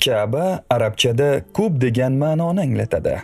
Ka'ba arabchada kub degan ma'noni anglatadi.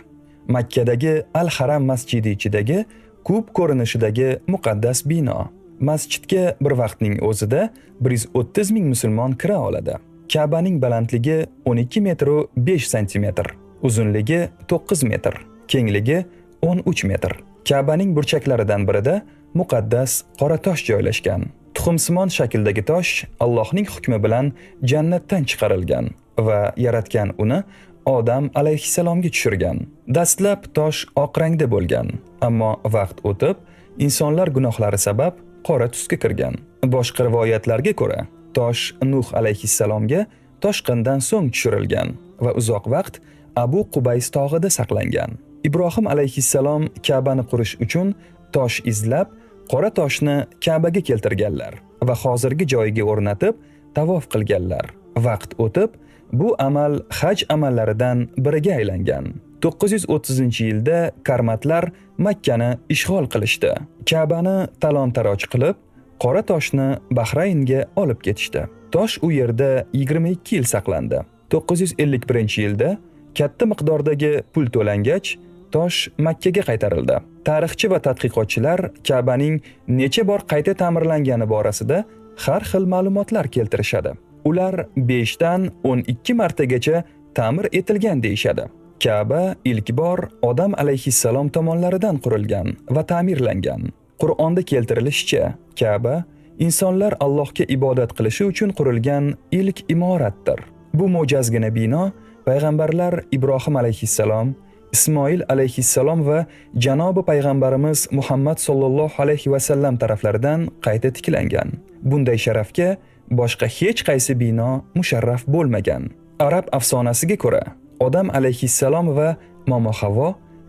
Makkadagi Al-Haram masjidi ichidagi kub ko'rinishidagi muqaddas bino. Masjidga bir vaqtning o'zida 130 ming musulmon kira oladi. Ka'baning balandligi 12 metr 5 santimetr, uzunligi 9 metr, kengligi 13 metr. Ka'baning burchaklaridan birida muqaddas qora tosh joylashgan. Tuxumsimon shakldagi tosh Allohning hukmi bilan jannatdan chiqarilgan va yaratgan uni Odam alayhissalomga tushirgan. Dastlab tosh oq rangda bo'lgan, ammo vaqt o'tib insonlar gunohlari sabab qora tusga kirgan. Boshqa rivoyatlarga ko'ra, tosh Nuh alayhissalomga toshqindan so'ng tushirilgan va uzoq vaqt Abu Qubays tog'ida saqlangan. Ibrohim alayhissalom Ka'bani qurish uchun tosh izlab, qora toshni Ka'baga keltirganlar va hozirgi joyiga o'rnatib tavof qilganlar. Vaqt o'tib bu amal haj amallaridan biriga aylangan. 930-yilda karmatlar Makkani ishg'ol qilishdi. Ka'bani talon-taroj qilib, qora toshni Bahraynga olib ketishdi. Tosh u yerda 22 yil saqlandi. 951-yilda katta miqdordagi pul to'langach, tosh Makkaga qaytarildi. Tarixchi va tadqiqotchilar Ka'baning necha bor qayta ta'mirlangani borasida har xil ma'lumotlar keltirishadi. Ular 5 dan 12 martagacha ta'mir etilgan deyishadi. Ka'ba ilk bor Odam alayhissalom tomonidan qurilgan va ta'mirlangan. Qur'onda keltirilishicha, Ka'ba insonlar Allohga ibodat qilishi uchun qurilgan ilk imoratdir. Bu mo'jazgina bino payg'ambarlar Ibrohim alayhissalom, Ismoil alayhissalom va janobi payg'ambarimiz Muhammad sollallohu alayhi va sallam taraflaridan qayta tiklangan. Bunday sharafga boshqa hech qaysi bino musharraf bo'lmagan. Arab afsonasiga ko'ra, Odam alayhissalom va momo Havo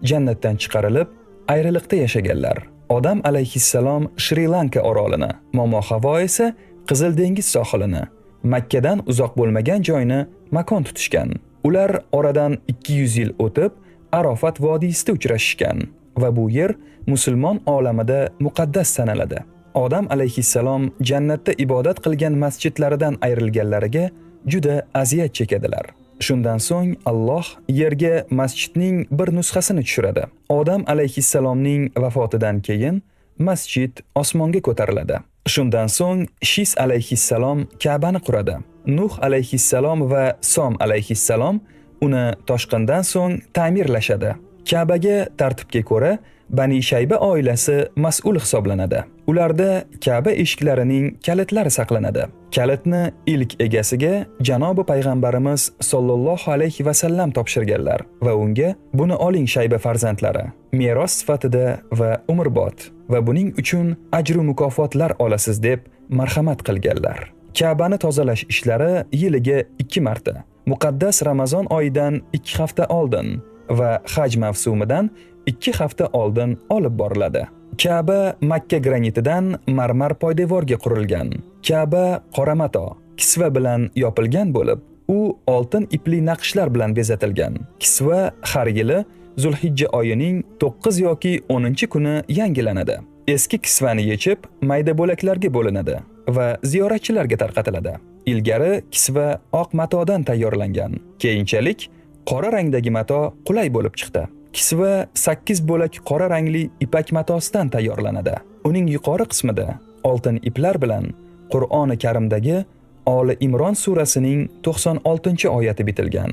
jannatdan chiqarilib, ayriliqda yashaganlar. Odam alayhissalom Shri-Lanka orolini, momo Havo esa Qizil dengiz sohilini, Makkadan uzoq bo'lmagan joyni makon tutishgan. Ular oradan 200 yil o'tib Arafat vodiysida uchrashishgan va bu yer musulmon olamida muqaddas sanaladi. Odam alayhissalom jannatda ibodat qilgan masjidlaridan ayrilganlariga juda aziyat chekadilar. Shundan so'ng Alloh yerga masjidning bir nusxasini tushiradi. Odam alayhissalomning vafotidan keyin masjid osmonga ko'tariladi. Shundan so'ng Shis alayhissalom Ka'bani quradi. Nuh alayhissalom va Som alayhissalom uni toshqindan so'ng ta'mirlashadi. Ka'baga tartibga ko'ra Bani Shayba oilasi mas'ul hisoblanadi. Ularda Ka'ba eshiklarining kalitlari saqlanadi. Kalitni ilk egasiga janobi payg'ambarimiz sollallohu alayhi va sallam topshirganlar va unga buni oling Shayba farzandlari, meros sifatida va umrbod va buning uchun ajru mukofotlar olasiz deb marhamat qilganlar. Ka'bani tozalash ishlari yiliga 2 marta, muqaddas Ramazon oyidan 2 hafta oldin va haj mavsumidan 2 hafta oldin olib boriladi. Ka'ba Makka granitidan marmar poydevorga qurilgan. Ka'ba qora mato, kisva bilan yopilgan bo'lib, u oltin ipli naqshlar bilan bezatilgan. Kisva har yili Zulhijja oyining 9 yoki 10-kuni yangilanadi. Eski kisvani yechib, mayda bo'laklarga bo'linadi va ziyoratchilarga tarqatiladi. Ilgari kisva oq matodan tayyorlangan. Keyinchalik qora rangdagi mato qulay bo'lib chiqdi. Kisva 8 bo'lak qora rangli ipak matosidan tayyorlanadi. Uning yuqori qismida oltin iplar bilan Qur'oni Karimdagi Oli Imron surasining 96-oyati bitilgan.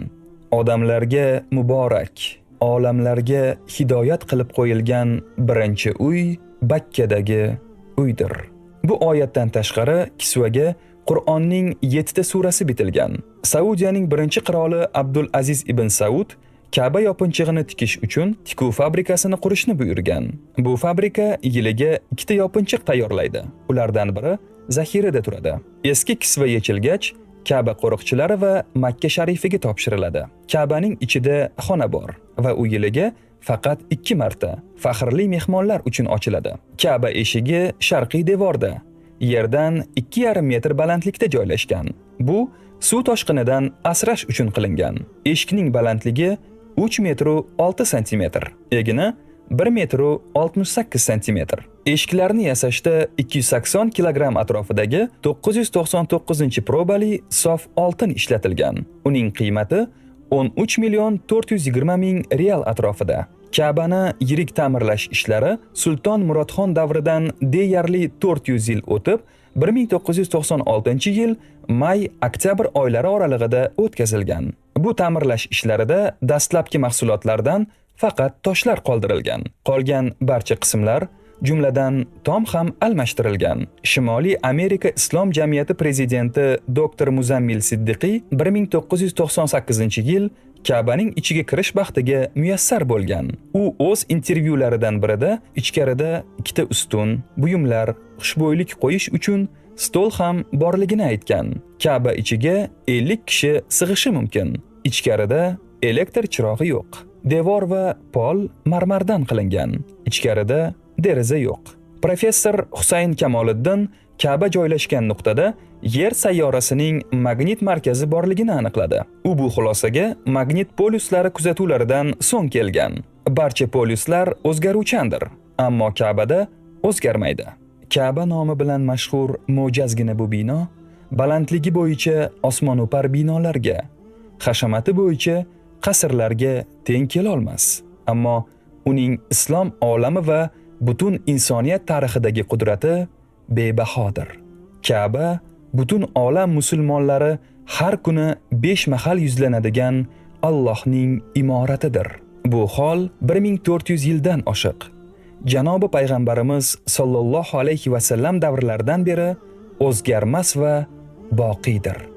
Odamlarga muborak, olamlarga hidoyat qilib qo'yilgan birinchi uy Bakkadagi uydir. Bu oyatdan tashqari kisvaga Qur'onning 7 ta surasi bitilgan. Saudiyaning birinchi qiroli Abdul Aziz ibn Saud Ka'ba yopinchig'ini tikish uchun tikuv fabrikasini qurishni buyurgan. Bu fabrika yiliga 2 ta yopinchiq tayyorlaydi. Ulardan biri zaxirada turadi. Eski kisva yechilgach, Ka'ba qo'riqchilari va Makka sharifiga topshiriladi. Ka'baning ichida xona bor va u yiliga faqat 2 marta faxrli mehmonlar uchun ochiladi. Ka'ba eshigi sharqiy devorda, yerdan 2,5 metr balandlikda joylashgan. Bu suv toshqinidan asrash uchun qilingan. Eshikning balandligi 3 metr 6 santimetr, egini 1 metr 68 santimetr. Eshiklarni yasashda 280 kilogramm atrofidagi 999-probali sof oltin ishlatilgan. Uning qiymati 13 million 420 ming real atrofida. Ka'bani yirik ta'mirlash ishlari Sulton Murodxon davridan deyarli 400 yil o'tib, 1996-yil may-oktyabr oylari oralig'ida o'tkazilgan. Bu ta'mirlash ishlarida dastlabki mahsulotlardan faqat toshlar qoldirilgan. Qolgan barcha qismlar, jumladan tom ham almashtirilgan. Shimoliy Amerika Islom jamiyati prezidenti Dr. Muzammil Siddiqiy 1998-yil Ka'baning ichiga kirish baxtiga muyassar bo'lgan. U o'z intervyularidan birida ichkarida ikkita ustun, buyumlar, xushbo'ylik qo'yish uchun stol ham borligini aytgan. Ka'ba ichiga 50 kishi sig'ishi mumkin. Ichkarida elektr chirog'i yo'q. Devor va pol marmardan qilingan. Ichkarida deraza yo'q. Professor Husayn Kamoliddin Ka'ba joylashgan nuqtada Yer sayyorasining magnit markazi borligini aniqladi. U bu xulosaga magnit polyuslari kuzatuvlaridan so'ng kelgan. Barcha polyuslar o'zgaruvchandir, ammo Ka'bada o'zgarmaydi. Ka'ba nomi bilan mashhur mo'jazgina bu bino balandligi bo'yicha osmono'par binolarga, hashamati bo'yicha qasrlarga teng kela olmas. Ammo uning islom olami va butun insoniyat tarixidagi qudrati bebahodir. Ka'ba butun olam musulmonlari har kuni 5 mahal yuzlanadigan Allohning imoratidir. Bu hol 1400 yildan oshiq. Janobi payg'ambarimiz sollallohu alayhi va sallam davrlaridan beri o'zgarmas va boqiydir.